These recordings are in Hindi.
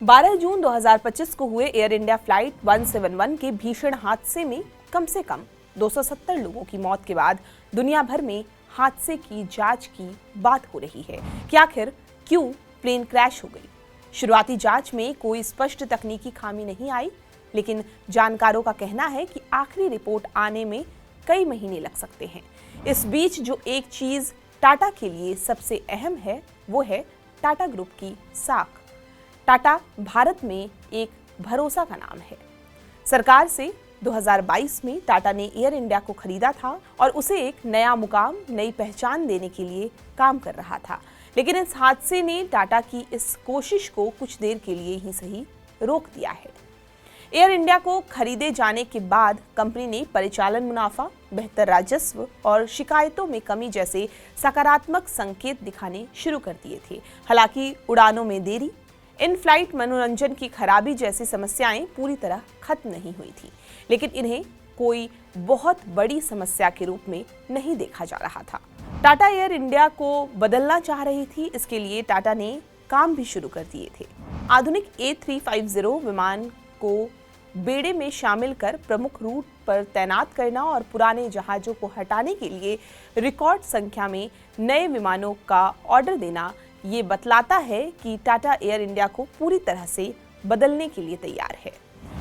12 जून 2025 को हुए एयर इंडिया फ्लाइट 171 के भीषण हादसे में कम से कम 270 लोगों की मौत के बाद दुनिया भर में हादसे की जांच की बात हो रही है कि आखिर क्यों प्लेन क्रैश हो गई। शुरुआती जांच में कोई स्पष्ट तकनीकी खामी नहीं आई, लेकिन जानकारों का कहना है कि आखिरी रिपोर्ट आने में कई महीने लग सकते हैं। इस बीच जो एक चीज टाटा के लिए सबसे अहम है वो है टाटा ग्रुप की साख। टाटा भारत में एक भरोसा का नाम है। सरकार से 2022 में टाटा ने एयर इंडिया को खरीदा था और उसे एक नया मुकाम, नई पहचान देने के लिए काम कर रहा था। लेकिन इस हादसे ने टाटा की इस कोशिश को कुछ देर के लिए ही सही रोक दिया है। एयर इंडिया को खरीदे जाने के बाद कंपनी ने परिचालन मुनाफा, बेहतर राजस्व और शिकायतों में कमी जैसे सकारात्मक संकेत दिखाने शुरू कर दिए थे। हालांकि उड़ानों में देरी, इन फ्लाइट मनोरंजन की खराबी जैसी समस्याएं पूरी तरह खत्म नहीं हुई थी, लेकिन इन्हें कोई बहुत बड़ी समस्या के रूप में नहीं देखा जा रहा था। टाटा एयर इंडिया को बदलना चाह रही थी, इसके लिए टाटा ने काम भी शुरू कर दिए थे। आधुनिक A350 विमान को बेड़े में शामिल कर प्रमुख रूट पर तैनात करना और पुराने जहाजों को हटाने के लिए रिकॉर्ड संख्या में नए विमानों का ऑर्डर देना, ये बतलाता है कि टाटा एयर इंडिया को पूरी तरह से बदलने के लिए तैयार है।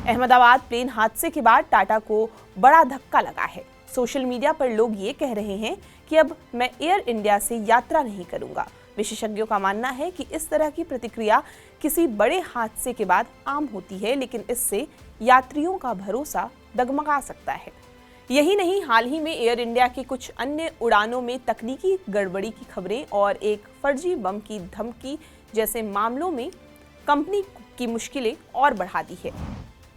अहमदाबाद प्लेन हादसे के बाद टाटा को बड़ा धक्का लगा है। सोशल मीडिया पर लोग ये कह रहे हैं कि अब मैं एयर इंडिया से यात्रा नहीं करूंगा। विशेषज्ञों का मानना है कि इस तरह की प्रतिक्रिया किसी बड़े हादसे के बाद आम होती है, लेकिन इससे यात्रियों का भरोसा डगमगा सकता है। यही नहीं, हाल ही में एयर इंडिया की कुछ अन्य उड़ानों में तकनीकी गड़बड़ी की खबरें और एक फर्जी बम की धमकी जैसे मामलों में कंपनी की मुश्किलें और बढ़ा दी है।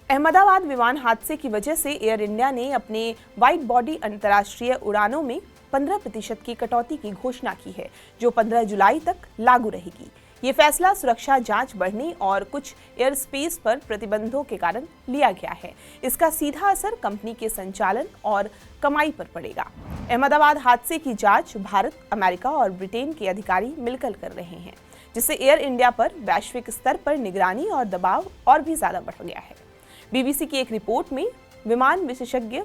अहमदाबाद विमान हादसे की वजह से एयर इंडिया ने अपने वाइड बॉडी अंतर्राष्ट्रीय उड़ानों में 15% की कटौती की घोषणा की है, जो 15 जुलाई तक लागू रहेगी। ये फैसला सुरक्षा जांच बढ़ने और कुछ एयर स्पेस पर प्रतिबंधों के कारण लिया गया है। इसका सीधा असर कंपनी के संचालन और कमाई पर पड़ेगा। अहमदाबाद हादसे की जांच भारत, अमेरिका और ब्रिटेन के अधिकारी मिलकर कर रहे हैं, जिससे एयर इंडिया पर वैश्विक स्तर पर निगरानी और दबाव और भी ज्यादा बढ़ गया है। BBC की एक रिपोर्ट में विमान विशेषज्ञ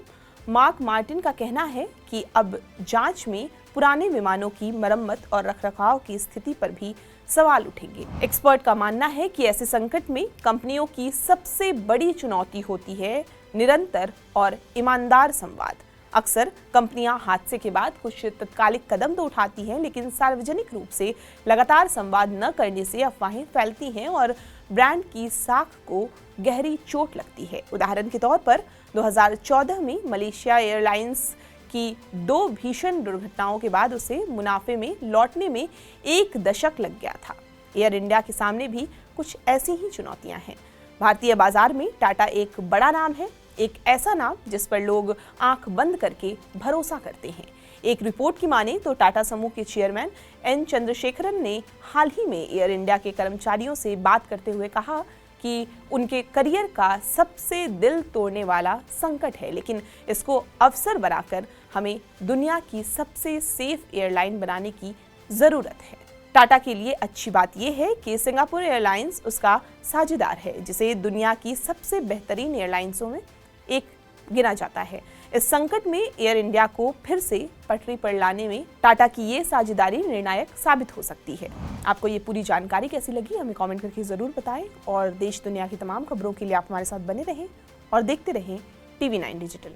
मार्क मार्टिन का कहना है कि अब जांच में पुराने विमानों की मरम्मत और रखरखाव की स्थिति पर भी सवाल उठेंगे। एक्सपर्ट का मानना है कि ऐसे संकट में कंपनियों की सबसे बड़ी चुनौती होती है निरंतर और ईमानदार संवाद। अक्सर कंपनियां हादसे के बाद कुछ तत्कालिक कदम तो उठाती हैं, लेकिन सार्वजनिक रूप से लगातार संवाद न करने से अफवाहें फैलती हैं और ब्रांड की साख को गहरी चोट लगती है। उदाहरण के तौर पर 2014 में मलेशिया एयरलाइंस की 2 भीषण दुर्घटनाओं के बाद उसे मुनाफे में लौटने में 1 दशक लग गया था। एयर इंडिया के सामने भी कुछ ऐसी ही चुनौतियां हैं। भारतीय बाजार में टाटा एक बड़ा नाम है, एक ऐसा नाम जिस पर लोग आंख बंद करके भरोसा करते हैं। एक रिपोर्ट की माने तो टाटा समूह के चेयरमैन N चंद्रशेखरन ने हाल ही में एयर इंडिया के कर्मचारियों से बात करते हुए कहा कि उनके करियर का सबसे दिल तोड़ने वाला संकट है, लेकिन इसको अवसर बनाकर हमें दुनिया की सबसे सेफ एयरलाइन बनाने की जरूरत है। टाटा के लिए अच्छी बात यह है कि सिंगापुर एयरलाइंस उसका साझेदार है, जिसे दुनिया की सबसे बेहतरीन एयरलाइंसों में एक गिना जाता है। इस संकट में एयर इंडिया को फिर से पटरी पर लाने में टाटा की ये साझेदारी निर्णायक साबित हो सकती है। आपको ये पूरी जानकारी कैसी लगी, हमें कमेंट करके जरूर बताएं और देश दुनिया की तमाम खबरों के लिए आप हमारे साथ बने रहें और देखते रहें TV9 डिजिटल।